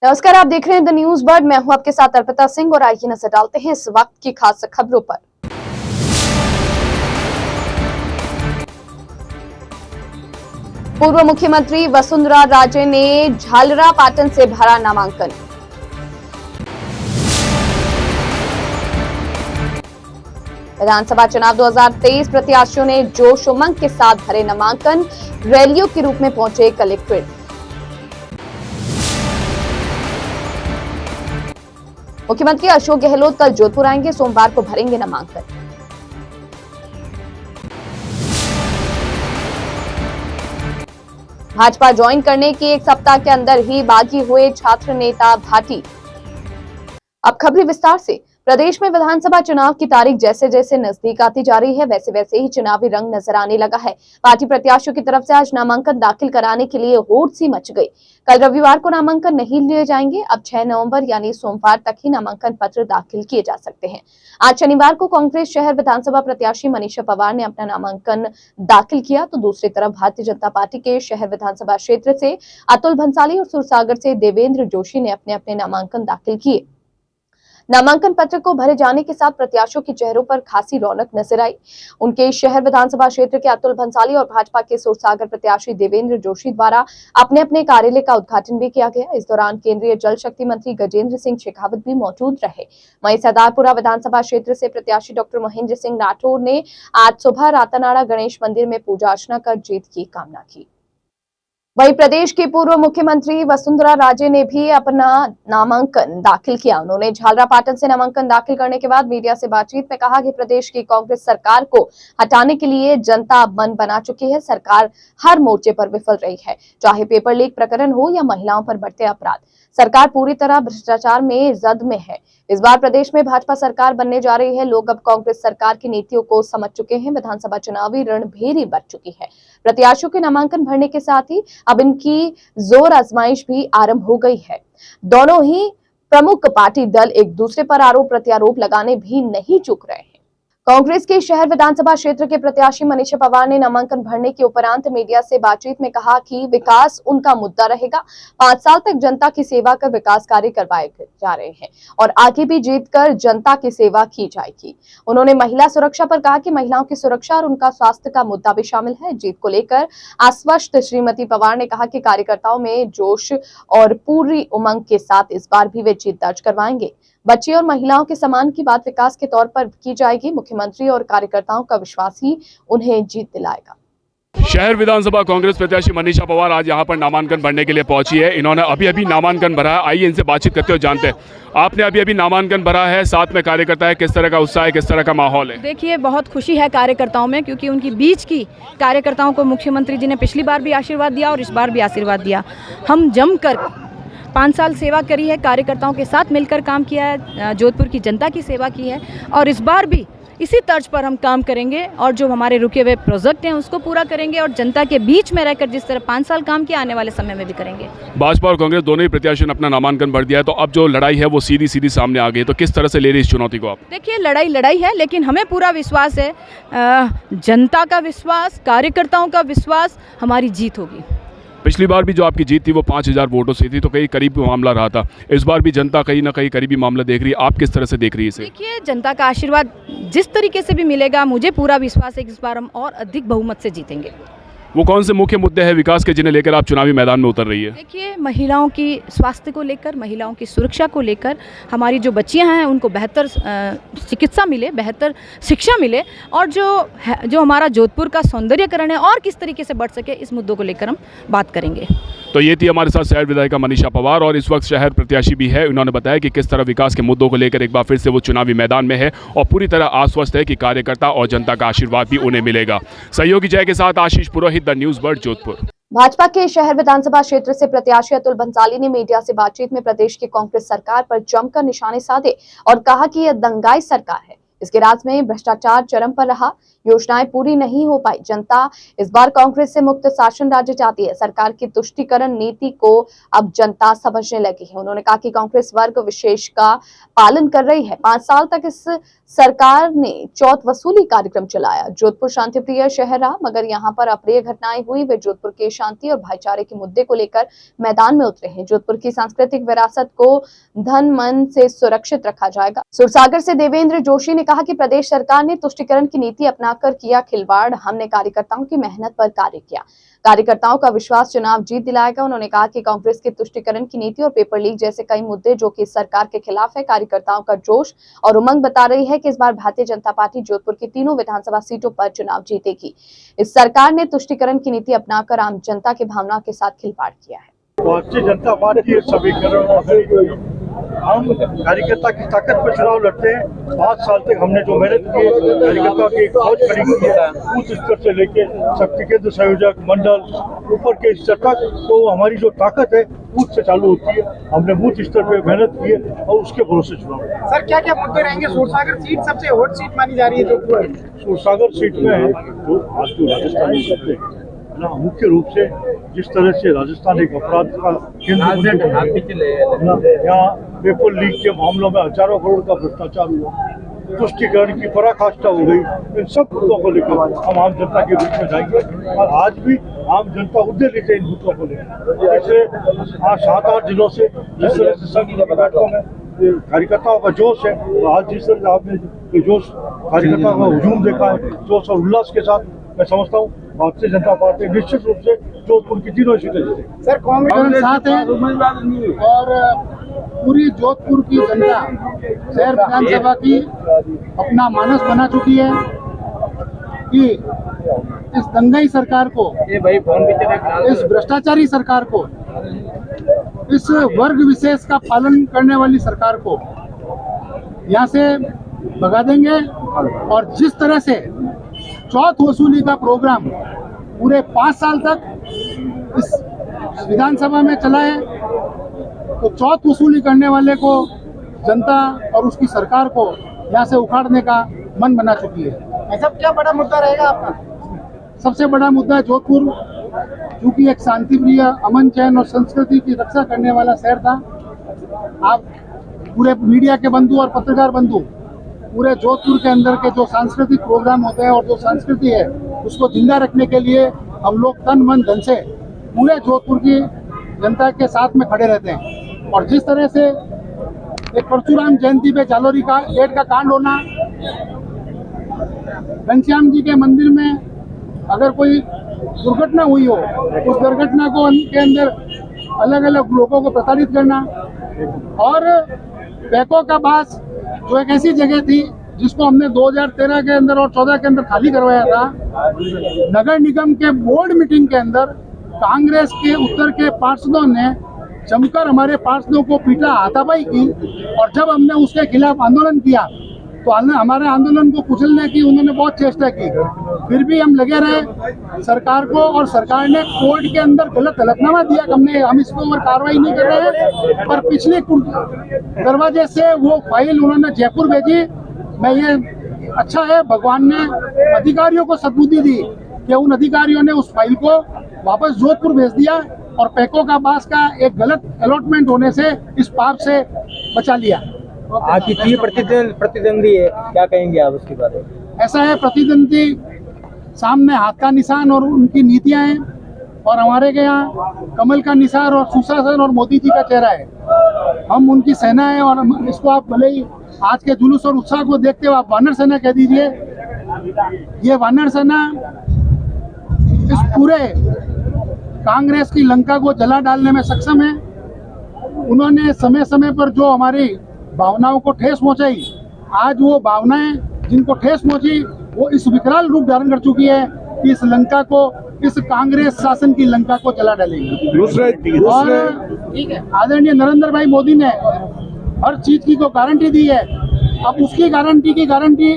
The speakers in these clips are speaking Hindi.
नमस्कार, आप देख रहे हैं द न्यूज बर्ड। मैं हूं आपके साथ अर्पिता सिंह और आइए नजर डालते हैं इस वक्त की खास खबरों पर। पूर्व मुख्यमंत्री वसुंधरा राजे ने झालरापाटन से भरा नामांकन। विधानसभा चुनाव 2023 प्रत्याशियों ने जोश उमंग के साथ भरे नामांकन। रैलियों के रूप में पहुंचे कलेक्ट्रेट। मुख्यमंत्री अशोक गहलोत कल जोधपुर आएंगे, सोमवार को भरेंगे नामांकन। भाजपा ज्वाइन करने के एक सप्ताह के अंदर ही बागी हुए छात्र नेता भाटी। अब खबरें विस्तार से। प्रदेश में विधानसभा चुनाव की तारीख जैसे जैसे नजदीक आती जा रही है, वैसे वैसे ही चुनावी रंग नजर आने लगा है। पार्टी प्रत्याशियों की तरफ से आज नामांकन दाखिल कराने के लिए होड़ सी मच गई। कल रविवार को नामांकन नहीं लिए जाएंगे। अब 6 नवंबर यानी सोमवार तक ही नामांकन पत्र दाखिल किए जा सकते हैं। आज शनिवार को कांग्रेस शहर विधानसभा प्रत्याशी मनीषा पवार ने अपना नामांकन दाखिल किया, तो दूसरी तरफ भारतीय जनता पार्टी के शहर विधानसभा क्षेत्र से अतुल भंसाली और सुरसागर से देवेंद्र जोशी ने अपने अपने नामांकन दाखिल किए। नामांकन पत्र को भरे जाने के साथ प्रत्याशियों के चेहरों पर खासी रौनक नजर आई। उनके शहर विधानसभा क्षेत्र के अतुल भंसाली और भाजपा के सुरसागर प्रत्याशी देवेंद्र जोशी द्वारा अपने अपने कार्यालय का उद्घाटन भी किया गया। इस दौरान केंद्रीय जल शक्ति मंत्री गजेंद्र सिंह शेखावत भी मौजूद रहे। वहीं सरदारपुरा विधानसभा क्षेत्र से प्रत्याशी डॉक्टर महेंद्र सिंह राठौर ने आज सुबह रातानाड़ा गणेश मंदिर में पूजा अर्चना कर जीत की कामना की। वहीं प्रदेश की पूर्व मुख्यमंत्री वसुंधरा राजे ने भी अपना नामांकन दाखिल किया। उन्होंने झालरापाटन से नामांकन दाखिल करने के बाद मीडिया से बातचीत में कहा कि प्रदेश की कांग्रेस सरकार को हटाने के लिए जनता अब मन बना चुकी है। सरकार हर मोर्चे पर विफल रही है, चाहे पेपर लीक प्रकरण हो या महिलाओं पर बढ़ते अपराध। सरकार पूरी तरह भ्रष्टाचार में जद में है। इस बार प्रदेश में भाजपा सरकार बनने जा रही है। लोग अब कांग्रेस सरकार की नीतियों को समझ चुके हैं। विधानसभा चुनावी रणभेरी बढ़ चुकी है। प्रत्याशियों के नामांकन भरने के साथ ही अब इनकी जोर आजमाइश भी आरंभ हो गई है। दोनों ही प्रमुख पार्टी दल एक दूसरे पर आरोप प्रत्यारोप लगाने भी नहीं चूक रहे हैं। कांग्रेस के शहर विधानसभा क्षेत्र के प्रत्याशी मनीषा पवार ने नामांकन भरने के उपरांत मीडिया से बातचीत में कहा कि विकास उनका मुद्दा रहेगा। 5 साल तक जनता की सेवा कर विकास कार्य करवाए जा रहे हैं और आगे भी जीतकर जनता की सेवा की जाएगी। उन्होंने महिला सुरक्षा पर कहा कि महिलाओं की सुरक्षा और उनका स्वास्थ्य का मुद्दा भी शामिल है। जीत को लेकर आश्वस्त श्रीमती पवार ने कहा कि कार्यकर्ताओं में जोश और पूरी उमंग के साथ इस बार भी वे जीत दर्ज करवाएंगे। बच्चे और महिलाओं के सम्मान की बात विकास के तौर पर की जाएगी। मुख्यमंत्री और कार्यकर्ताओं का विश्वास ही उन्हें जीत दिलाएगा। शहर विधानसभा कांग्रेस प्रत्याशी मनीषा पवार आज यहां पर नामांकन भरने के लिए पहुंची है। इन्होंने अभी नामांकन भरा है। आइए इनसे बातचीत करते हुए जानते हैं, आपने अभी नामांकन भरा है, साथ में कार्यकर्ता है, किस तरह का उत्साह है, किस तरह का माहौल है? देखिए, बहुत खुशी है कार्यकर्ताओं में, क्योंकि उनकी बीच की कार्यकर्ताओं को मुख्यमंत्री जी ने पिछली बार भी आशीर्वाद दिया और इस बार भी आशीर्वाद दिया। हम जमकर 5 साल सेवा करी है, कार्यकर्ताओं के साथ मिलकर काम किया है, जोधपुर की जनता की सेवा की है और इस बार भी इसी तर्ज पर हम काम करेंगे और जो हमारे रुके हुए प्रोजेक्ट हैं उसको पूरा करेंगे और जनता के बीच में रहकर जिस तरह 5 साल काम किया आने वाले समय में भी करेंगे। भाजपा और कांग्रेस दोनों ही प्रत्याशियों ने अपना नामांकन भर दिया है, तो अब जो लड़ाई है वो सीधी सामने आ गई है, तो किस तरह से ले रही इस चुनौती को आप? देखिए, लड़ाई है, लेकिन हमें पूरा विश्वास है, जनता का विश्वास, कार्यकर्ताओं का विश्वास, हमारी जीत होगी। पिछली बार भी जो आपकी जीत थी वो 5000 वोटों से थी, तो कहीं करीबी मामला रहा था। इस बार भी जनता कहीं ना कहीं करीबी मामला देख रही है, आप किस तरह से देख रही है इसे? देखिए, जनता का आशीर्वाद जिस तरीके से भी मिलेगा, मुझे पूरा विश्वास है कि इस बार हम और अधिक बहुमत से जीतेंगे। वो कौन से मुख्य मुद्दे हैं विकास के जिन्हें लेकर आप चुनावी मैदान में उतर रही है? देखिए, महिलाओं की स्वास्थ्य को लेकर, महिलाओं की सुरक्षा को लेकर, हमारी जो बच्चियां हैं उनको बेहतर चिकित्सा मिले, बेहतर शिक्षा मिले और जो हमारा जोधपुर का सौंदर्यकरण है और किस तरीके से बढ़ सके, इस मुद्दों को लेकर हम बात करेंगे। तो ये थी हमारे साथ शहर विधायिका मनीषा पवार और इस वक्त शहर प्रत्याशी भी है। उन्होंने बताया कि किस तरह विकास के मुद्दों को लेकर एक बार फिर से वो चुनावी मैदान में है और पूरी तरह आश्वस्त है कि कार्यकर्ता और जनता का आशीर्वाद भी उन्हें मिलेगा। सहयोगी जय के साथ Ashish Purohit, The News Bird, Jodhpur. Bhajpa के शहर विधानसभा क्षेत्र से प्रत्याशी अतुल भंसाली ने मीडिया से बातचीत में प्रदेश की कांग्रेस सरकार पर जमकर निशाने साधे और कहा कि यह दंगाई सरकार है। इसके राज में भ्रष्टाचार चरम पर रहा, योजनाएं पूरी नहीं हो पाई। जनता इस बार कांग्रेस से मुक्त शासन राज्य चाहती है। सरकार की तुष्टीकरण नीति को अब जनता समझने लगी है। उन्होंने कहा कि कांग्रेस वर्ग विशेष का पालन कर रही है। 5 साल तक इस सरकार ने चौथ वसूली कार्यक्रम चलाया। जोधपुर शांतिप्रिय शहर रहा, मगर यहाँ पर अप्रिय घटनाएं हुई। वे जोधपुर के शांति और भाईचारे के मुद्दे को लेकर मैदान में उतरे हैं। जोधपुर की सांस्कृतिक विरासत को धन मन से सुरक्षित रखा जाएगा। सुरसागर से देवेंद्र जोशी ने कहा कि प्रदेश सरकार ने तुष्टीकरण की नीति अपनाकर किया खिलवाड़। हमने कार्यकर्ताओं की मेहनत पर कार्य किया। कार्यकर्ताओं का विश्वास चुनाव जीत दिलाएगा। उन्होंने कहा कि कांग्रेस की तुष्टीकरण की नीति और पेपर लीक जैसे कई मुद्दे जो कि सरकार के खिलाफ है, कार्यकर्ताओं का जोश और उमंग बता रही है कि इस बार भारतीय जनता पार्टी जोधपुर की तीनों विधानसभा सीटों पर चुनाव जीतेगी। इस सरकार ने तुष्टीकरण की नीति अपनाकर आम जनता की भावना के साथ खिलवाड़ किया है। भारतीय जनता पार्टी समीकरण हम कार्यकर्ता की ताकत पर चुनाव लड़ते हैं। 5 साल तक हमने जो मेहनत की, कार्यकर्ता की फौज खड़ी की है, बूथ स्तर से लेके शक्ति केंद्र संयोजक मंडल ऊपर के स्तर तक, तो हमारी जो ताकत है बूथ से चालू होती है। हमने बूथ स्तर पे मेहनत की है और उसके भरोसे चुनाव। सर क्या क्या मुद्दे रहेंगे? सुरसागर सीट सबसे हॉट सीट मानी जा रही है जोधपुर। सुरसागर सीट में जो आज तो राजस्थान में सकते हैं ना, मुख्य रूप से जिस तरह से राजस्थान एक अपराध का केंद्र यहाँ पेपर लीक के मामलों में हजारों करोड़ का भ्रष्टाचार हुआ, तुष्टीकरण की पराकाष्ठा हो गई, इन सब मुद्दों को लेकर हम आम जनता के बीच में जाएंगे। और आज भी आम जनता उद्वेलित है इन मुद्दों को लेकर। पिछले 7-8 दिनों से जिस तरह से संघ की बैठकों में कार्यकर्ताओं का जोश है, तो आज जिस तरह से आपने जोश कार्यकर्ताओं का हुजूम देखा है, जोश और उल्लास के साथ, मैं समझता हूँ भारतीय जनता पार्टी निश्चित रूप से जोधपुर की तीनों सीटें जीतेगी। सर कांग्रेस साथ है और पूरी जोधपुर की जनता शहर विधानसभा की अपना मानस बना चुकी है कि इस दंगाई सरकार को, इस भ्रष्टाचारी सरकार को, इस वर्ग विशेष का पालन करने वाली सरकार को यहाँ से भगा देंगे। और जिस तरह से चौथ वसूली का प्रोग्राम पूरे 5 साल तक इस विधानसभा में चला है, तो चौथ वसूली करने वाले को जनता और उसकी सरकार को यहाँ से उखाड़ने का मन बना चुकी है। ऐसा क्या बड़ा मुद्दा रहेगा आपका? सबसे बड़ा मुद्दा जोधपुर, क्योंकि एक शांतिप्रिय, अमन चैन और संस्कृति की रक्षा करने वाला शहर था। आप पूरे मीडिया के बंधु और पत्रकार बंधु पूरे जोधपुर के अंदर के जो सांस्कृतिक प्रोग्राम होते हैं और जो संस्कृति है उसको जिंदा रखने के लिए हम लोग तन मन धन से पूरे जोधपुर की जनता के साथ में खड़े रहते हैं। और जिस तरह से एक परशुराम जयंती पे जालोरी का गेट का कांड होना, घनश्याम जी के मंदिर में अगर कोई दुर्घटना हुई हो, उस दुर्घटना को के अंदर अलग अलग लोगों को प्रताड़ित करना, और पैको का बास जो एक ऐसी जगह थी जिसको हमने 2013 के अंदर और 14 के अंदर खाली करवाया था, नगर निगम के बोर्ड मीटिंग के अंदर कांग्रेस के उत्तर के पार्षदों ने जमकर हमारे पार्षदों को पीटा, हाथापाई की। और जब हमने उसके खिलाफ आंदोलन किया तो हमारे आंदोलन को कुचलने की उन्होंने बहुत चेष्टा की, फिर भी हम लगे रहे सरकार को। और सरकार ने कोर्ट के अंदर गलत हलफनामा दिया, हम इसके ऊपर कार्रवाई नहीं कर रहे हैं, पर पिछले दरवाजे से वो फाइल उन्होंने जयपुर भेजी। मैं ये अच्छा है, भगवान ने अधिकारियों को सद्बुद्धि दी कि उन अधिकारियों ने उस फाइल को वापस जोधपुर भेज दिया और पैको का बास का एक गलत अलॉटमेंट होने से इस पाप से बचा लिया। आपकी प्रिय प्रतिद्वंदी है, क्या कहेंगे आप उसके बारे में? ऐसा है, प्रतिद्वंदी सामने हाथ का निशान और उनकी नीतियां हैं, और हमारे के यहाँ कमल का निशान और सुशासन और मोदी जी का चेहरा है। हम उनकी सेना है, और इसको आप भले ही आज के जुलूस और उत्साह को देखते हुए आप वानर सेना कह दीजिए। ये वानर सेना इस पूरे कांग्रेस की लंका को जला डालने में सक्षम है। उन्होंने समय समय पर जो हमारी भावनाओं को ठेस पहुंचाई, आज वो भावनाएं जिनको ठेस पहुंची वो इस विकराल रूप धारण कर चुकी है कि इस लंका को, इस कांग्रेस शासन की लंका को जला डालेगी। और आदरणीय नरेंद्र भाई मोदी ने हर चीज की को गारंटी दी है। अब उसकी गारंटी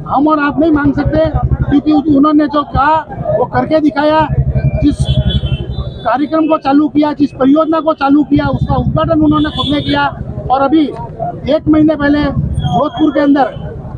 हम और आप नहीं मांग सकते, क्योंकि उन्होंने जो कहा वो करके दिखाया। जिस कार्यक्रम को चालू किया, जिस परियोजना को चालू किया, उसका उद्घाटन उन्होंने खुद ने किया। और अभी 1 महीने पहले जोधपुर के अंदर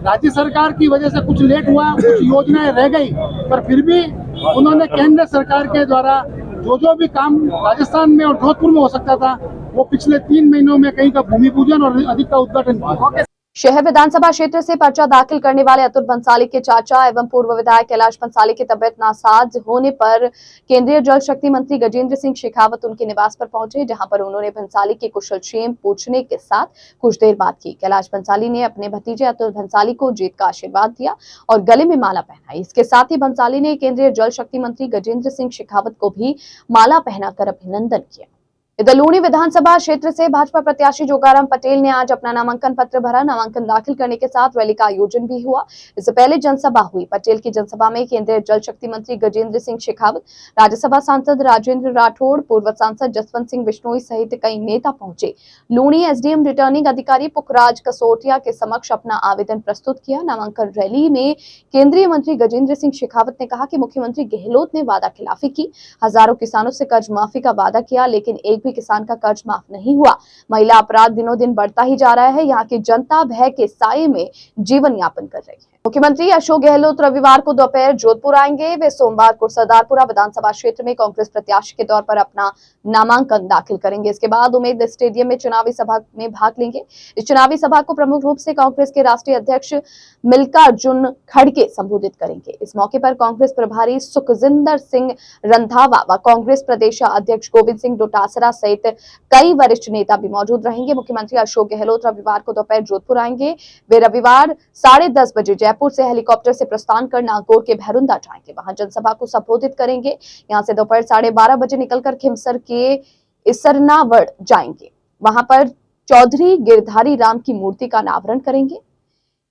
राज्य सरकार की वजह से कुछ लेट हुआ, कुछ योजनाएं रह गई, पर फिर भी उन्होंने केंद्र सरकार के द्वारा जो भी काम राजस्थान में और जोधपुर में हो सकता था, वो पिछले 3 महीनों में कहीं का भूमि पूजन और अधिक का उद्घाटन किया। शहर विधानसभा क्षेत्र से पर्चा दाखिल करने वाले अतुल भंसाली के चाचा एवं पूर्व विधायक कैलाश भंसाली की तबियत नासाज होने पर केंद्रीय जल शक्ति मंत्री गजेंद्र सिंह शेखावत उनके निवास पर पहुंचे, जहां पर उन्होंने भंसाली के कुशलक्षेम पूछने के साथ कुछ देर बात की। कैलाश भंसाली ने अपने भतीजे अतुल भंसाली को जीत का आशीर्वाद दिया और गले में माला पहनाई। इसके साथ ही भंसाली ने केंद्रीय जल शक्ति मंत्री गजेंद्र सिंह शेखावत को भी माला पहनाकर अभिनंदन किया। इधर लूणी विधानसभा क्षेत्र से भाजपा प्रत्याशी जोगाराम पटेल ने आज अपना नामांकन पत्र भरा। नामांकन दाखिल करने के साथ रैली का आयोजन भी हुआ। इससे पहले जनसभा हुई। पटेल की जनसभा में केंद्रीय जल शक्ति मंत्री गजेंद्र सिंह शेखावत, राज्यसभा सांसद राजेंद्र राठौड़, पूर्व सांसद जसवंत सिंह बिश्नोई सहित कई नेता पहुंचे। लूणी एसडीएम रिटर्निंग अधिकारी पुखराज कसोटिया के समक्ष अपना आवेदन प्रस्तुत किया। नामांकन रैली में केंद्रीय मंत्री गजेंद्र सिंह शेखावत ने कहा कि मुख्यमंत्री गहलोत ने वादा खिलाफी की, हजारों किसानों से कर्ज माफी का वादा किया, लेकिन एक किसान का कर्ज माफ नहीं हुआ। महिला अपराध दिनों दिन बढ़ता ही जा रहा है। यहाँ की जनता भय के साये में जीवन यापन कर रही है। मुख्यमंत्री अशोक गहलोत रविवार को दोपहर जोधपुर आएंगे। वे सोमवार को सरदारपुरा विधानसभा क्षेत्र में कांग्रेस प्रत्याशी के तौर पर अपना नामांकन दाखिल करेंगे। इसके बाद उम्मेद स्टेडियम में चुनावी सभा में भाग लेंगे। इस चुनावी सभा को प्रमुख रूप से कांग्रेस के राष्ट्रीय अध्यक्ष मल्लिकार्जुन खड़गे संबोधित करेंगे। इस मौके पर कांग्रेस प्रभारी सुखजिंदर सिंह रंधावा व कांग्रेस प्रदेश अध्यक्ष गोविंद सिंह डोटासरा सहित कई वरिष्ठ नेता भी मौजूद रहेंगे। मुख्यमंत्री अशोक गहलोत रविवार को दोपहर जोधपुर आएंगे। वे रविवार 10:30 बजे जयपुर से हेलीकॉप्टर से प्रस्थान कर नागौर के भैरुंदा जाएंगे। वहां जनसभा को संबोधित करेंगे। यहां से दोपहर 12:30 बजे निकलकर खिमसर के इसरनावड़ जाएंगे। वहां पर चौधरी गिरधारी राम की मूर्ति का अनावरण करेंगे।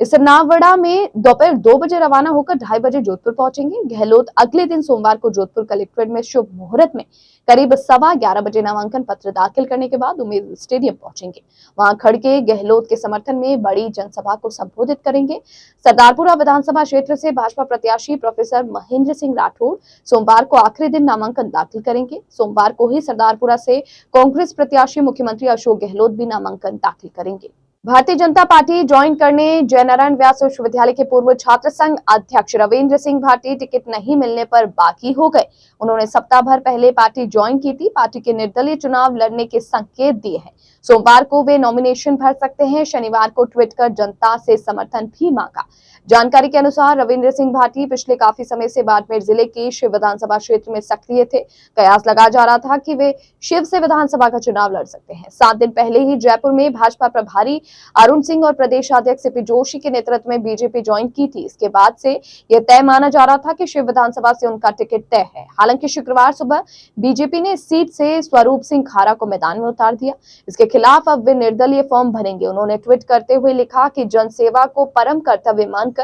इसरनावड़ा में दोपहर 2 बजे रवाना होकर 2:30 बजे जोधपुर पहुंचेंगे। गहलोत अगले दिन सोमवार को जोधपुर कलेक्ट्रेट में शुभ मुहूर्त में करीब 11:15 बजे नामांकन पत्र दाखिल करने के बाद उम्मेद स्टेडियम पहुंचेंगे। वहां खड़गे गहलोत के समर्थन में बड़ी जनसभा को संबोधित करेंगे। सरदारपुरा विधानसभा क्षेत्र से भाजपा प्रत्याशी प्रोफेसर महेंद्र सिंह राठौड़ सोमवार को आखिरी दिन नामांकन दाखिल करेंगे। सोमवार को ही सरदारपुरा से कांग्रेस प्रत्याशी मुख्यमंत्री अशोक गहलोत भी नामांकन दाखिल करेंगे। भारतीय जनता पार्टी ज्वाइन करने जयनारायण व्यास विश्वविद्यालय के पूर्व छात्र संघ अध्यक्ष रविंद्र सिंह भाटी टिकट नहीं मिलने पर बागी हो गए। उन्होंने सप्ताह भर पहले पार्टी ज्वाइन की थी। पार्टी के निर्दलीय चुनाव लड़ने के संकेत दिए हैं। सोमवार को वे नॉमिनेशन भर सकते हैं। शनिवार को ट्वीट कर जनता से समर्थन भी मांगा। जानकारी के अनुसार रविंद्र सिंह भाटी पिछले काफी समय से बाड़मेर जिले के शिव विधानसभा क्षेत्र में सक्रिय थे। कयास लगा जा रहा था कि वे शिव से विधानसभा का चुनाव लड़ सकते हैं। 7 दिन पहले ही जयपुर में भाजपा प्रभारी अरुण सिंह और प्रदेश अध्यक्ष सीपी जोशी के नेतृत्व में बीजेपी ज्वाइन की थी। इसके बाद से यह तय माना जा रहा था कि शिव विधानसभा से उनका टिकट तय है। हालांकि शुक्रवार सुबह बीजेपी ने इस सीट से स्वरूप सिंह खारा को मैदान में उतार दिया। इसके खिलाफ अब वे निर्दलीय फॉर्म भरेंगे। उन्होंने ट्वीट करते हुए लिखा कि जनसेवा को परम कर्तव्य मानकर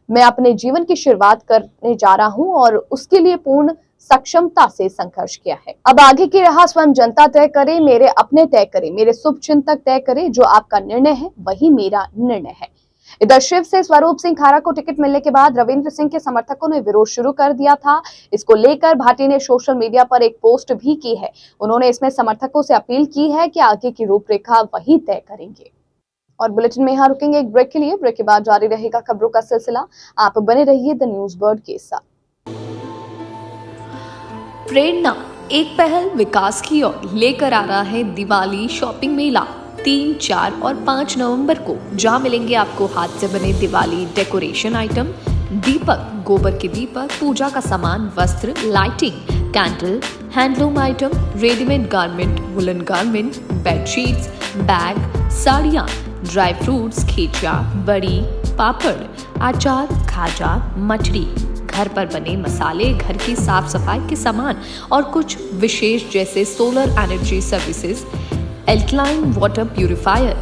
मैं अपने जीवन की शुरुआत करने जा रहा हूं और उसके लिए पूर्ण सक्षमता से संघर्ष किया है। अब आगे की राह स्वयं जनता तय करे, मेरे अपने तय करे, मेरे शुभ चिंतक तय करे। जो आपका निर्णय है वही मेरा निर्णय है। इधर शिव से स्वरूप सिंह खारा को टिकट मिलने के बाद रविंद्र सिंह के समर्थकों ने विरोध शुरू कर दिया था। इसको लेकर भाटी ने सोशल मीडिया पर एक पोस्ट भी की है। उन्होंने इसमें समर्थकों से अपील की है कि आगे की रूपरेखा वही तय करेंगे। और बुलेटिन में यहाँ रुकेंगे एक ब्रेक के लिए। ब्रेक के बाद जारी रहेगा खबरों का सिलसिला। आप बने रहिए द न्यूज बर्ड के साथ। प्रेरणा एक पहल विकास की ओर लेकर आ रहा है दिवाली शॉपिंग मेला 3, 4 और 5 नवंबर को, जहां मिलेंगे आपको हाथ से बने दिवाली डेकोरेशन आइटम, दीपक, गोबर के दीपक, पूजा का सामान, वस्त्र, lighting, candle, handloom item, readymade garment, woollen garment, bedsheets, bag, साड़ियाँ, ड्राई फ्रूट्स, खींचा, बड़ी, पापड़, अचार, खाजा, मठरी, घर पर बने मसाले, घर की साफ सफाई के सामान और कुछ विशेष जैसे solar energy services, alkaline water purifier,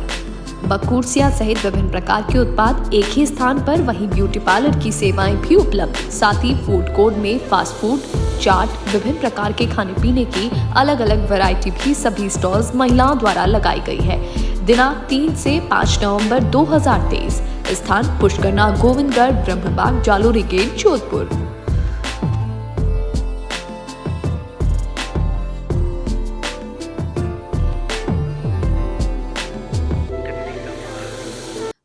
बकूरसिया सहित विभिन्न प्रकार के उत्पाद एक ही स्थान पर। वहीं ब्यूटी पार्लर की सेवाएं भी उपलब्ध। साथ ही फूड कोर्ट में फास्ट फूड, चाट, विभिन्न प्रकार के खाने पीने की अलग अलग वैरायटी भी सभी स्टॉल्स महिलाओं द्वारा लगाई गई है। दिनांक 3 से 5 नवंबर 2023। स्थान पुष्करना गोविंदगढ़ ब्रह्मबाग जालोरी गेट जोधपुर।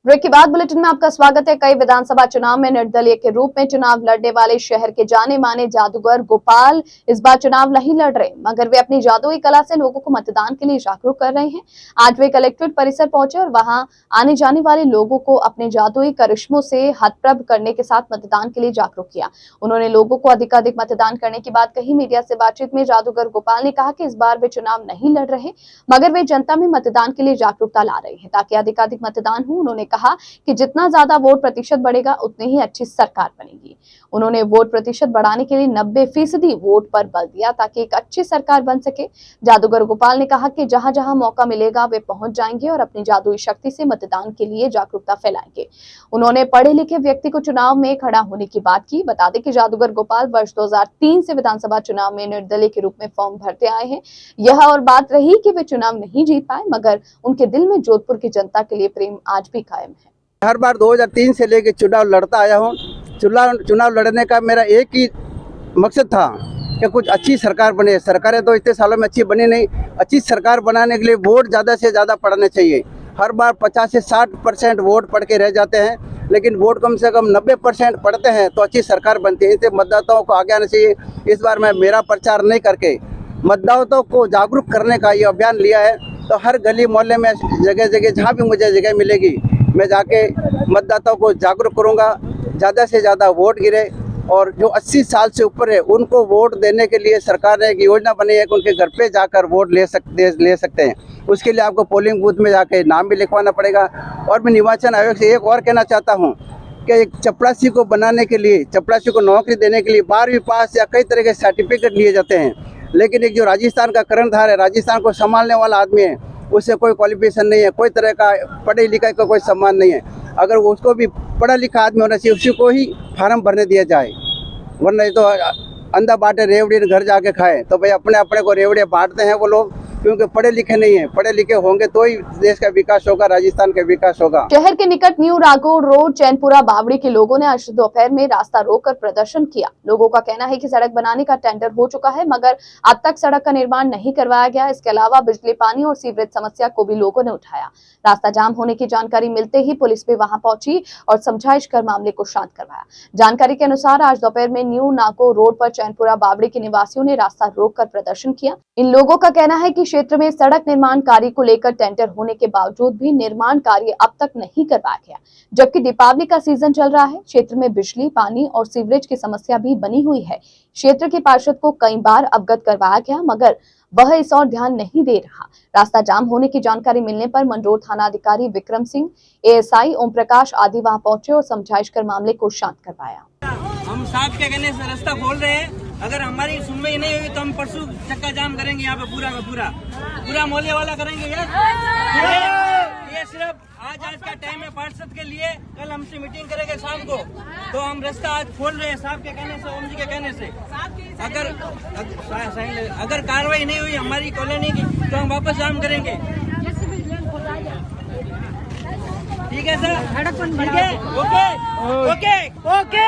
ब्रेक के बाद बुलेटिन में आपका स्वागत है। कई विधानसभा चुनाव में निर्दलीय के रूप में चुनाव लड़ने वाले शहर के जाने माने जादूगर गोपाल इस बार चुनाव नहीं लड़ रहे, मगर वे अपनी जादुई कला से लोगों को मतदान के लिए जागरूक कर रहे हैं। आज वे कलेक्ट्रेट परिसर पहुंचे और वहां आने जाने वाले लोगों को अपने जादुई करिश्मों से हतप्रभ करने के साथ मतदान के लिए जागरूक किया। उन्होंने लोगों को अधिकाधिक मतदान करने की बात कही। मीडिया से बातचीत में जादूगर गोपाल ने कहा कि इस बार वे चुनाव नहीं लड़ रहे, मगर वे जनता में मतदान के लिए जागरूकता ला रहे हैं ताकि अधिकाधिक मतदान हो। उन्होंने कहा कि जितना ज्यादा वोट प्रतिशत बढ़ेगा उतनी ही अच्छी सरकार बनेगी। उन्होंने वोट प्रतिशत बढ़ाने के लिए 90% वोट पर बल दिया ताकि एक अच्छी सरकार बन सके। जादूगर गोपाल ने कहा कि जहां जहां मौका मिलेगा वे पहुंच जाएंगे और अपनी जादुई शक्ति से मतदान के लिए जागरूकता फैलाएंगे। उन्होंने पढ़े लिखे व्यक्ति को चुनाव में खड़ा होने की बात की। बता दें कि जादूगर गोपाल वर्ष 2003 से विधानसभा चुनाव में निर्दलीय के रूप में फॉर्म भरते आए हैं। यह और बात रही कि वे चुनाव नहीं जीत पाए, मगर उनके दिल में जोधपुर की जनता के लिए प्रेम आज भी कायम है। हर बार 2003 से लेकर चुनाव लड़ता आया हूँ। चुनाव लड़ने का मेरा एक ही मकसद था कि कुछ अच्छी सरकार बने। सरकारें तो इतने सालों में अच्छी बनी नहीं। अच्छी सरकार बनाने के लिए वोट ज़्यादा से ज़्यादा पड़ने चाहिए। हर बार 50 से 60% वोट पड़ के रह जाते हैं, लेकिन वोट कम से कम 90% पड़ते हैं तो अच्छी सरकार बनती है। इससे मतदाताओं को आगे आना चाहिए। इस बार मैं मेरा प्रचार नहीं करके मतदाताओं को जागरूक करने का ये अभियान लिया है। तो हर गली मोहल्ले में जगह जगह जहाँ भी मुझे जगह मिलेगी मैं जाके मतदाताओं को जागरूक करूंगा। ज़्यादा से ज़्यादा वोट गिरे और जो 80 साल से ऊपर है उनको वोट देने के लिए सरकार ने एक योजना बनाई है कि उनके घर पे जाकर वोट ले सकते हैं। उसके लिए आपको पोलिंग बूथ में जाके नाम भी लिखवाना पड़ेगा। और मैं निर्वाचन आयोग से एक और कहना चाहता हूँ कि एक चपरासी को बनाने के लिए, चपरासी को नौकरी देने के लिए 12वीं पास या कई तरह के सर्टिफिकेट लिए जाते हैं, लेकिन एक जो राजस्थान का कर्णधार है, राजस्थान को संभालने वाला आदमी है, उससे कोई क्वालिफिकेशन नहीं है, कोई तरह का पढ़े लिखाई का कोई सम्मान नहीं है। अगर उसको भी पढ़ा लिखा आदमी होना चाहिए, उसी को ही फार्म भरने दिया जाए, वरना ये तो अंधा बांटे रेवड़ी घर जाके खाए। तो भाई अपने को रेवड़े बांटते हैं वो लोग, क्योंकि पढ़े लिखे नहीं है। पढ़े लिखे होंगे तो ही देश का विकास होगा, राजस्थान का विकास होगा। शहर के निकट न्यू राघोर रोड चैनपुरा बावड़ी के लोगों ने आज दोपहर में रास्ता रोककर प्रदर्शन किया। लोगों का कहना है कि सड़क बनाने का टेंडर हो चुका है, मगर अब तक सड़क का निर्माण नहीं करवाया गया। इसके अलावा बिजली, पानी और सीवरेज समस्या को भी लोगों ने उठाया। रास्ता जाम होने की जानकारी मिलते ही पुलिस भी वहां पहुंची और समझाइश कर मामले को शांत करवाया। जानकारी के अनुसार आज दोपहर में न्यू नाको रोड पर चैनपुरा बावड़ी के निवासियों ने रास्ता रोककर प्रदर्शन किया। इन लोगों का कहना है कि क्षेत्र में सड़क निर्माण कार्य को लेकर टेंडर होने के बावजूद भी निर्माण कार्य अब तक नहीं करवाया गया, जबकि दीपावली का सीजन चल रहा है। क्षेत्र में बिजली, पानी और सीवरेज की समस्या भी बनी हुई है। क्षेत्र के पार्षद को कई बार अवगत करवाया गया, मगर वह इस और ध्यान नहीं दे रहा। रास्ता जाम होने की जानकारी मिलने पर मंडोर थाना अधिकारी विक्रम सिंह, एएसआई ओम प्रकाश आदि वहां पहुंचे और समझाइश कर मामले को शांत करवाया। हम साहब के कहने से रास्ता खोल रहे हैं। अगर हमारी सुनवाई नहीं हुई तो हम परसों चक्का जाम करेंगे यहाँ पे पूरा का पूरा मोहल्ले वाला करेंगे। ये सिर्फ आज का टाइम है पार्षद के लिए। कल हमसे मीटिंग करेंगे शाम को, तो हम रास्ता आज खोल रहे हैं साहब के कहने से, ओम जी के कहने से। अगर कार्रवाई नहीं हुई हमारी कॉलोनी की तो हम वापस जाम करेंगे। ठीक है सर, ठीक है, ओके।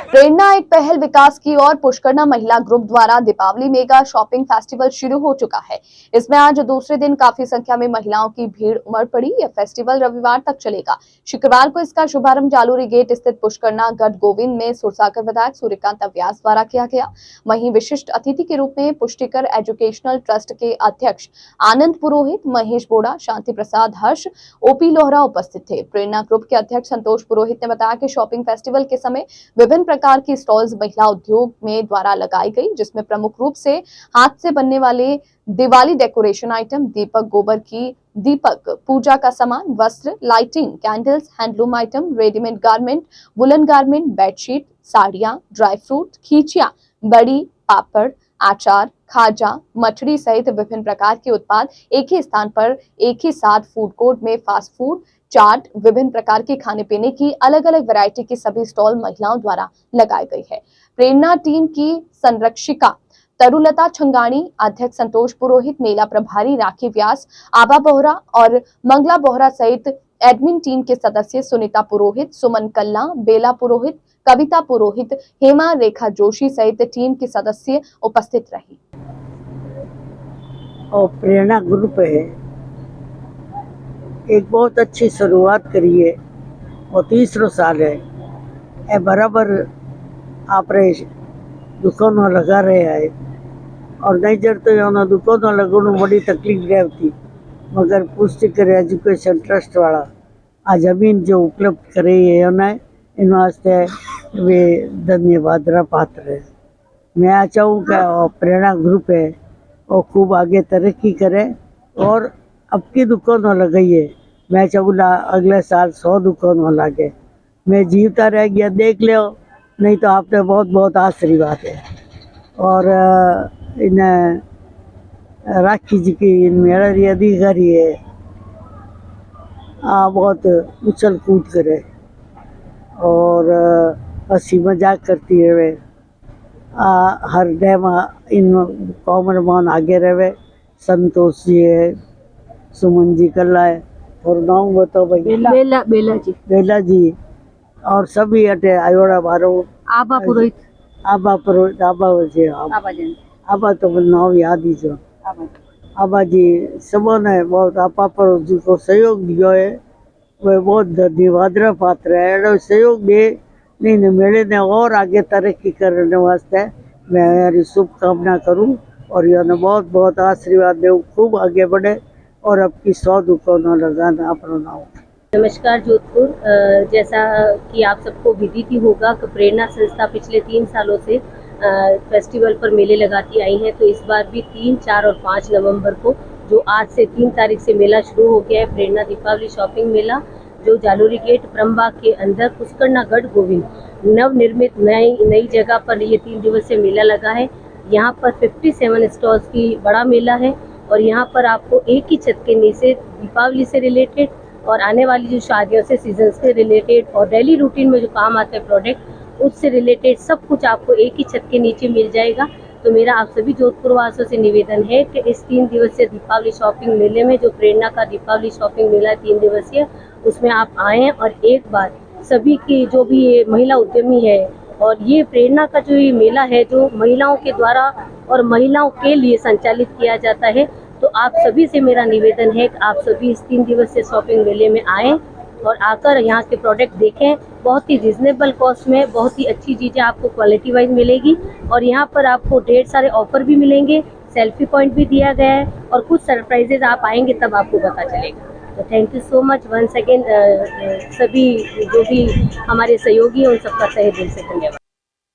प्रेरणा एक पहल विकास की और पुष्करना महिला ग्रुप द्वारा दीपावली मेगा शॉपिंग फेस्टिवल शुरू हो चुका है। इसमें आज दूसरे दिन काफी संख्या में महिलाओं की भीड़ उमड़ पड़ी। यह फेस्टिवल रविवार तक चलेगा। शुक्रवार को इसका शुभारंभ जालूरी गेट स्थित पुष्करना गढ़ गोविंद में सुरसाकर विधायक सूर्यकांत व्यास द्वारा किया गया। वहीं विशिष्ट अतिथि के रूप में पुष्टिकर एजुकेशनल ट्रस्ट के अध्यक्ष आनंद पुरोहित, महेश बोड़ा, शांति प्रसाद हर्ष, ओपी लोहरा उपस्थित थे। प्रेरणा ग्रुप के अध्यक्ष संतोष पुरोहित ने बताया कि शॉपिंग फेस्टिवल के समय विभिन्न प्रकार की स्टॉल्स महिला उद्योग में द्वारा लगाई गई, जिसमें प्रमुख रूप से हाथ से बनने वाले दिवाली डेकोरेशन आइटम, दीपक, गोबर की दीपक, पूजा का सामान, वस्त्र, lighting, candles, handloom item, readymade garment, woollen garment, bedsheet, साड़ियां, ड्राई फ्रूट, खींचियां, बड़ी, पापड़, आचार, खाजा, मठड़ी सहित विभिन्न प्रकार के उत्पाद एक ही स्थान पर एक ही साथ फूड कोर्ट में फास्ट फूड, चाट, विभिन्न प्रकार के खाने पीने की अलग अलग वैरायटी की सभी स्टॉल महिलाओं द्वारा लगाई गई है। प्रेरणा टीम की संरक्षिका तरुलता छंगाणी, अध्यक्ष संतोष पुरोहित, मेला प्रभारी राखी व्यास, आभा बोहरा और मंगला बोहरा सहित एडमिन टीम के सदस्य सुनीता पुरोहित, सुमन कल्ला, बेला पुरोहित, कविता पुरोहित, हेमा रेखा जोशी सहित टीम के सदस्य उपस्थित रही। और प्रेरणा ग्रुप है एक बहुत अच्छी शुरुआत करी है और तीसरो साल है ए बराबर आप दुकानों लगा रहे है और नहीं जर तो यहाँ दुकानों लगाने बड़ी तकलीफ रहती मगर पुष्टि करे एजुकेशन ट्रस्ट वाला आ जमीन जो उपलब्ध करे है उन्हें इन वास्ते वे धन्यवाद पात्र है। मैं चाहूँ कि प्रेरणा ग्रुप है और खूब आगे तरक्की करे और अब की दुकानों लगाइए। मैं चाहूँगा अगले साल 100 दुकानों लगे। मैं जीवता रह गया देख लो, नहीं तो आपने बहुत बहुत आशीर्वाद है। और इन राखी जी की इन मेरा अधिकारी है बहुत उछल कूद करे और हंसी मजाक करती रहे। हर टाइम इन कॉमन मान आगे रहे। संतोष जी है, सुमन जी कल्ला है और नाम बताओ भाई बेला जी और सभी अटे आयोड़ा बारो आबा पुरोहित आबा तो नाम याद ही जो आबा जी सबों ने बहुत आपा पर जिसको सहयोग दियो है वह बहुत धन्यवाद पात्र है। एडो सहयोग दे नहीं न मेले ने और आगे तरक्की करने वास्ते मैं मेरी शुभकामना करूं और यह बहुत बहुत आशीर्वाद दे खूब आगे बढ़े और अब की 100 दुकानों लगाना अपना नाम। नमस्कार जोधपुर, जैसा कि आप सबको विदित ही होगा कि प्रेरणा संस्था पिछले 3 सालों से फेस्टिवल पर मेले लगाती आई है। तो इस बार भी 3, 4 और 5 नवंबर को जो आज से 3 तारीख से मेला शुरू हो गया है, प्रेरणा दीपावली शॉपिंग मेला जो जालोरी गेट ब्रह्मबाग के अंदर पुष्करना गढ़ गोविंद नवनिर्मित नई जगह पर ये 3 दिवसीय मेला लगा है। यहाँ पर 57 स्टॉल्स की बड़ा मेला है और यहाँ पर आपको एक ही छत के नीचे दीपावली से रिलेटेड और आने वाली जो शादियों से सीजन से रिलेटेड और डेली रूटीन में जो काम आते हैं प्रोडक्ट उससे रिलेटेड सब कुछ आपको एक ही छत के नीचे मिल जाएगा। तो मेरा आप सभी जोधपुर वासियों से निवेदन है कि इस 3 दिवसीय दीपावली शॉपिंग मेले में जो प्रेरणा का दीपावली शॉपिंग मेला है 3 दिवसीय, उसमें आप आएँ और एक बार सभी की जो भी ये महिला उद्यमी है और ये प्रेरणा का जो ये मेला है जो महिलाओं के द्वारा और महिलाओं के लिए संचालित किया जाता है, तो आप सभी से मेरा निवेदन है कि आप सभी इस 3 दिवसीय शॉपिंग मेले में आएँ और आकर यहाँ के प्रोडक्ट देखें। बहुत ही रिजनेबल कॉस्ट में बहुत ही अच्छी चीज़ें आपको क्वालिटी वाइज मिलेगी और यहाँ पर आपको ढेर सारे ऑफर भी मिलेंगे, सेल्फी पॉइंट भी दिया गया है और कुछ सरप्राइजेज आप आएंगे तब आपको पता चलेगा। तो thank you so much once again, सभी जो भी हमारे सहयोगी हैं उन सबका तहे दिल से धन्यवाद।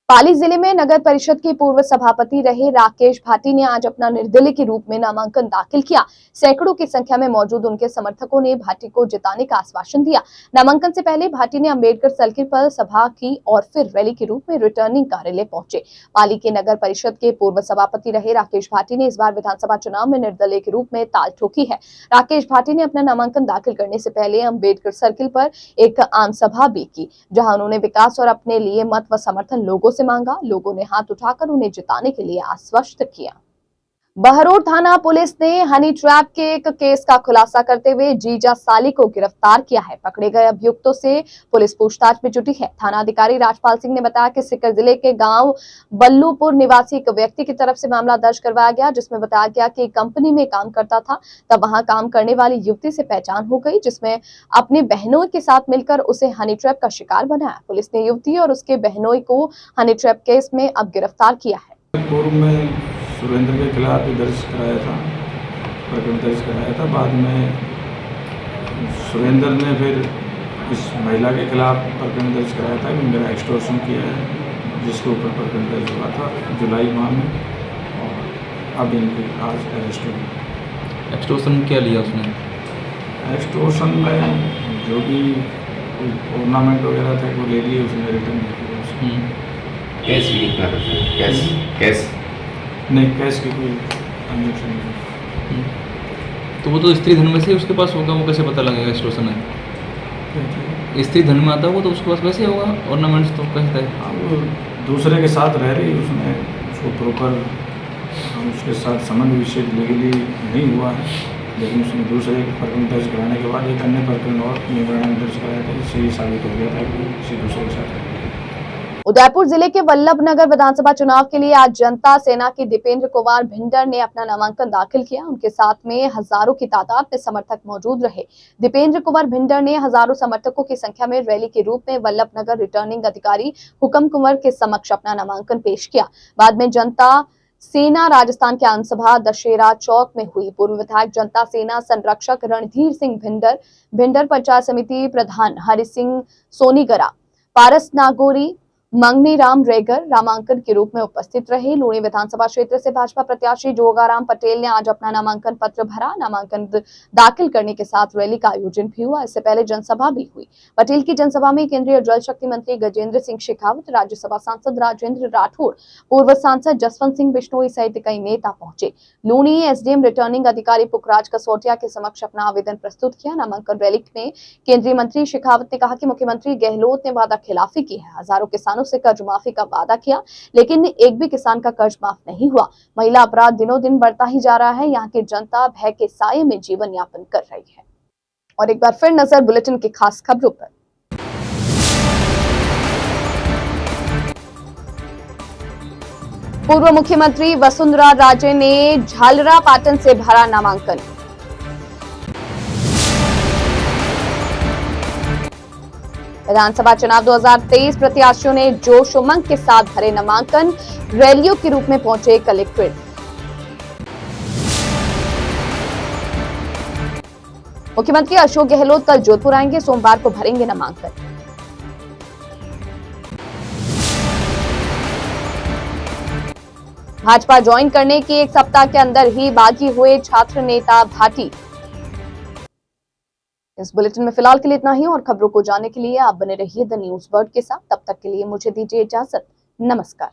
पाली जिले में नगर परिषद के पूर्व सभापति रहे राकेश भाटी ने आज अपना निर्दलीय के रूप में नामांकन दाखिल किया। सैकड़ों की संख्या में मौजूद उनके समर्थकों ने भाटी को जिताने का आश्वासन दिया। नामांकन से पहले भाटी ने अंबेडकर सर्किल पर सभा की और फिर रैली के रूप में रिटर्निंग कार्यालय पहुंचे। पाली के नगर परिषद के पूर्व सभापति रहे राकेश भाटी ने इस बार विधानसभा चुनाव में निर्दलीय के रूप में ताल ठोकी है। राकेश भाटी ने अपना नामांकन दाखिल करने से पहले अंबेडकर सर्किल पर एक आम सभा भी की, जहां उन्होंने विकास और अपने लिए मत व समर्थन लोगों से मांगा। लोगों ने हाथ उठाकर उन्हें जिताने के लिए आश्वस्त किया। बहरोड थाना पुलिस ने हनी ट्रैप के एक केस का खुलासा करते हुए जीजा साली को गिरफ्तार किया है। पकड़े गए अभियुक्तों से पुलिस पूछताछ में जुटी है। थाना अधिकारी राजपाल सिंह ने बताया कि सीकर जिले के गांव बल्लूपुर निवासी एक व्यक्ति की तरफ से मामला दर्ज करवाया गया, जिसमें बताया गया कि कंपनी में काम करता था, तब वहां काम करने वाली युवती से पहचान हो गई, जिसमें अपनी बहनोई के साथ मिलकर उसे हनी ट्रैप का शिकार बनाया। पुलिस ने युवती और उसके बहनोई को हनी ट्रैप केस में अब गिरफ्तार किया है। सुरेंद्र के खिलाफ भी दर्ज कराया था, प्रकरण दर्ज कराया था। बाद में सुरेंद्र ने फिर इस महिला के खिलाफ प्रकरण दर्ज कराया था कि मेरा एक्सटॉर्शन किया है, जिसके ऊपर प्रकरण दर्ज हुआ था जुलाई माह में और अब इनकी आज अरेस्ट हुई। एक्सटॉर्शन क्या लिया उसने? एक्सटॉर्शन में जो भी ऑर्नामेंट वगैरह थे वो ले लिए उसने, रिटर्न किया। कैश भी कितना था? कैश नहीं, कैश की कोई ट्रांजेक्शन नहीं। तो वो तो स्त्री धन में से उसके पास होगा, वो कैसे पता लगेगा एक्सटॉर्शन है? स्त्री धन में आता होगा तो उसके पास वैसे होगा, ऑर्नामेंट्स तो कैसे है? हाँ, वो दूसरे के साथ रह रही, उसने उसको प्रॉपर उसके साथ संबंध विच्छेद लीगली नहीं हुआ है, लेकिन उसने दूसरे प्रकरण दर्ज कराने के बाद एक अन्य प्रकरण और निवारण दर्ज कराया था, जिससे ये साबित हो गया था कि किसी दूसरे के साथ उदयपुर जिले के वल्लभनगर विधानसभा चुनाव के लिए आज जनता सेना के दीपेंद्र कुमार भिंडर ने अपना नामांकन दाखिल किया। उनके साथ में हजारों की तादाद में समर्थक मौजूद रहे। दीपेंद्र कुमार भिंडर ने हजारों समर्थकों की संख्या में रैली के रूप में वल्लभनगर रिटर्निंग अधिकारी हुकम कुंवर के समक्ष अपना नामांकन पेश किया। बाद में जनता सेना राजस्थान के आमसभा दशहरा चौक में हुई। पूर्व विधायक जनता सेना संरक्षक रणधीर सिंह भिंडर, पंचायत समिति प्रधान हरि सिंह सोनीगरा, पारस नागोरी, मंगनी राम रेगर नामांकन के रूप में उपस्थित रहे। लूणी विधानसभा क्षेत्र से भाजपा प्रत्याशी जोगाराम पटेल ने आज अपना नामांकन पत्र भरा। नामांकन दाखिल करने के साथ रैली का आयोजन भी हुआ। इससे पहले जनसभा भी हुई। पटेल की जनसभा में केंद्रीय जल शक्ति मंत्री गजेंद्र सिंह शेखावत, राज्यसभा सांसद राजेंद्र राठौर, पूर्व सांसद जसवंत सिंह बिश्नोई सहित कई नेता पहुंचे। लूणी एसडीएम रिटर्निंग अधिकारी पुखराज कसोटिया के समक्ष अपना आवेदन प्रस्तुत किया। नामांकन रैली में केंद्रीय मंत्री शेखावत ने कहा कि मुख्यमंत्री गहलोत ने वादा खिलाफी की है। हजारों किसानों से कर्ज माफी का वादा किया, लेकिन एक भी किसान का कर्ज माफ नहीं हुआ। महिला अपराध दिनों दिन बढ़ता ही जा रहा है। यहाँ की जनता भय के साये में जीवन यापन कर रही है। और एक बार फिर नजर बुलेटिन की खास खबरों पर। पूर्व मुख्यमंत्री वसुंधरा राजे ने झालरापाटन से भरा नामांकन। विधानसभा चुनाव 2023 प्रत्याशियों ने जोश उमंग के साथ भरे नामांकन। रैलियों के रूप में पहुंचे कलेक्ट्रेट। मुख्यमंत्री अशोक गहलोत कल जोधपुर आएंगे। सोमवार को भरेंगे नामांकन। भाजपा ज्वाइन करने के एक सप्ताह के अंदर ही बागी हुए छात्र नेता भाटी। इस बुलेटिन में फिलहाल के लिए इतना ही और खबरों को जानने के लिए आप बने रहिए द न्यूज वर्ल्ड के साथ। तब तक के लिए मुझे दीजिए इजाजत। नमस्कार।